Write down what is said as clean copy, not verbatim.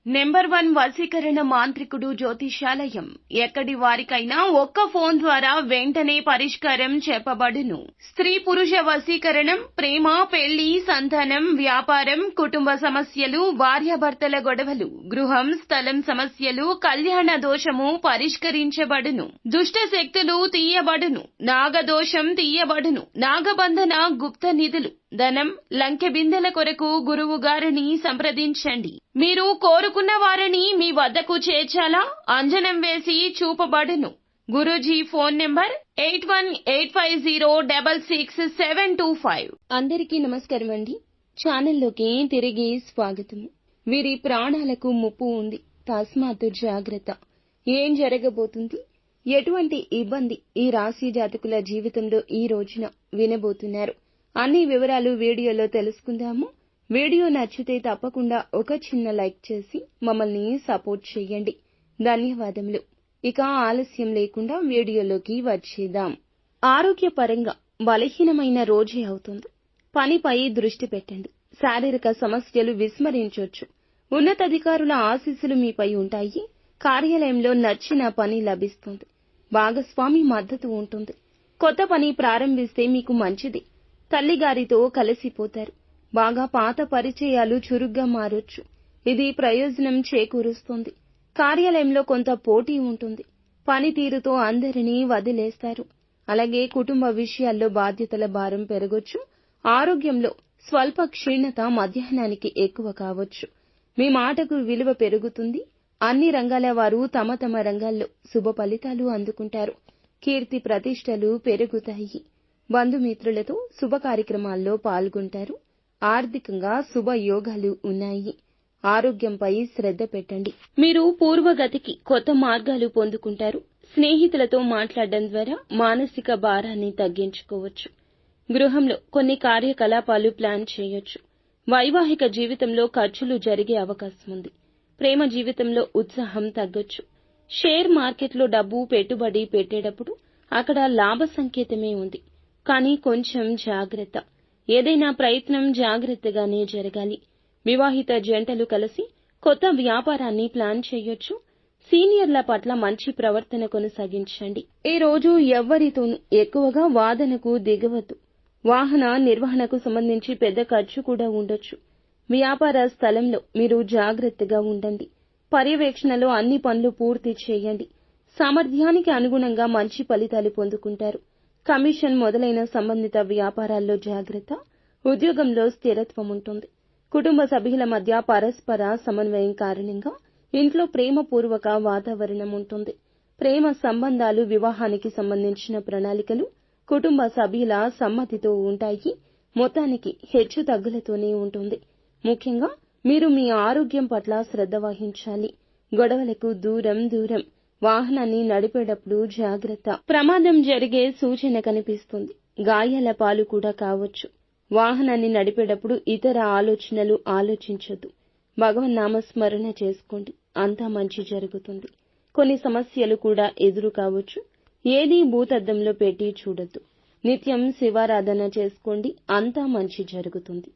Number 1 వశీకరణ మాంత్రికుడు జ్యోతిషాలయం. ఎక్కడి వారికైనా ఒక్క ఫోన్ ద్వారా వెంటనే పరిష్కారం చెప్పబడును. స్త్రీ పురుష వశీకరణం, ప్రేమ, పెళ్లి, సంతానం, వ్యాపారం, కుటుంబ సమస్యలు, భార్యాభర్తల గొడవలు, గృహం, స్థలం సమస్యలు, కళ్యాణ దోషము పరిష్కరించబడును. దుష్ట శక్తులు తీయబడును. నాగదోషం తీయబడును. నాగబంధన, గుప్త నిధులు, ధనం, లంకె బిందెల కొరకు గురువు గారిని సంప్రదించండి. మీరు కోరుకున్న వారిని మీ వద్దకు చేర్చాలా? అంజనం వేసి చూపబడును. Guruji phone number 8185066725. అందరికీ నమస్కారం అండి. ఛానల్లోకి తిరిగి స్వాగతం. వీరి ప్రాణాలకు ముప్పు ఉంది, తస్మాత్తు జాగ్రత్త. ఏం జరగబోతుంది, ఎటువంటి ఇబ్బంది ఈ రాశి జాతకుల జీవితంలో ఈ రోజున వినబోతున్నారు, అన్ని వివరాలు వీడియోలో తెలుసుకుందాము. వీడియో నచ్చితే తప్పకుండా ఒక చిన్న లైక్ చేసి మమ్మల్ని సపోర్ట్ చేయండి. ధన్యవాదములు. ఇక ఆలస్యం లేకుండా వీడియోలోకి వచ్చేద్దాం. ఆరోగ్యపరంగా బలహీనమైన రోజే అవుతుంది. పనిపై దృష్టి పెట్టండి. శారీరక సమస్యలు విస్మరించొచ్చు. ఉన్నతాధికారుల ఆశీస్సులు మీపై ఉంటాయి. కార్యాలయంలో నచ్చిన పని లభిస్తుంది. భాగస్వామి మద్దతు ఉంటుంది. కొత్త పని ప్రారంభిస్తే మీకు మంచిది. తల్లిగారితో కలిసిపోతారు. బాగా పాత పరిచయాలు చురుగ్గా మారొచ్చు. ఇది ప్రయోజనం చేకూరుస్తుంది. కార్యాలయంలో కొంత పోటీ ఉంటుంది. పనితీరుతో అందరినీ వదిలేస్తారు. అలాగే కుటుంబ విషయాల్లో బాధ్యతల భారం పెరగొచ్చు. ఆరోగ్యంలో స్వల్ప క్షీణత మధ్యాహ్నానికి ఎక్కువ కావచ్చు. మీ మాటకు విలువ పెరుగుతుంది. అన్ని రంగాల వారు తమ తమ రంగాల్లో శుభ ఫలితాలు అందుకుంటారు. కీర్తి ప్రతిష్టలు పెరుగుతాయి. బంధుమిత్రులతో శుభ కార్యక్రమాల్లో పాల్గొంటారు. ఆర్థికంగా శుభ యోగాలు ఉన్నాయి. ఆరోగ్యంపై శ్రద్ధ పెట్టండి. మీరు పూర్వగతికి కొత్త మార్గాలు పొందుకుంటారు. స్నేహితులతో మాట్లాడడం ద్వారా మానసిక భారాన్ని తగ్గించుకోవచ్చు. గృహంలో కొన్ని కార్యకలాపాలు ప్లాన్ చేయొచ్చు. వైవాహిక జీవితంలో ఖర్చులు జరిగే అవకాశం ఉంది. ప్రేమ జీవితంలో ఉత్సాహం తగ్గొచ్చు. షేర్ మార్కెట్లో డబ్బు పెట్టుబడి పెట్టేటప్పుడు అక్కడ లాభ సంకేతమే ఉంది. కానీ కొంచెం జాగ్రత్త. ఏదైనా ప్రయత్నం జాగ్రత్తగానే జరగాలి. వివాహిత జంటలు కలిసి కొత్త వ్యాపారాన్ని ప్లాన్ చేయొచ్చు. సీనియర్ల పట్ల మంచి ప్రవర్తన కొనసాగించండి. ఈ రోజు ఎవ్వరితోనూ ఎక్కువగా వాదనకు దిగవద్దు. వాహన నిర్వహణకు సంబంధించి పెద్ద ఖర్చు కూడా ఉండొచ్చు. వ్యాపార స్థలంలో మీరు జాగ్రత్తగా ఉండండి. పర్యవేక్షణలో అన్ని పనులు పూర్తి చేయండి. సామర్థ్యానికి అనుగుణంగా మంచి ఫలితాలు పొందుకుంటారు. కమిషన్ మొదలైన సంబంధిత వ్యాపారాల్లో జాగ్రత్త. ఉద్యోగంలో స్థిరత్వం ఉంటుంది. కుటుంబ సభ్యుల మధ్య పరస్పర సమన్వయం కారణంగా ఇంట్లో ప్రేమపూర్వక వాతావరణం ఉంటుంది. ప్రేమ సంబంధాలు, వివాహానికి సంబంధించిన ప్రణాళికలు కుటుంబ సభ్యుల సమ్మతితో ఉంటాయి. మొత్తానికి హెచ్చు తగ్గులతోనే ఉంటుంది. ముఖ్యంగా మీరు మీ ఆరోగ్యం పట్ల శ్రద్ధ వహించాలి. గొడవలకు దూరం. వాహనాన్ని నడిపేటప్పుడు జాగ్రత్త. ప్రమాదం జరిగే సూచన కనిపిస్తుంది. గాయాల పాలు కూడా కావచ్చు. వాహనాన్ని నడిపేటప్పుడు ఇతర ఆలోచనలు ఆలోచించొద్దు. భగవన్నామస్మరణ చేసుకోండి. అంతా మంచి జరుగుతుంది. కొన్ని సమస్యలు కూడా ఎదురు కావచ్చు. ఏదీ భూతద్దంలో పెట్టి చూడొద్దు. నిత్యం శివారాధన చేసుకోండి. అంతా మంచి జరుగుతుంది.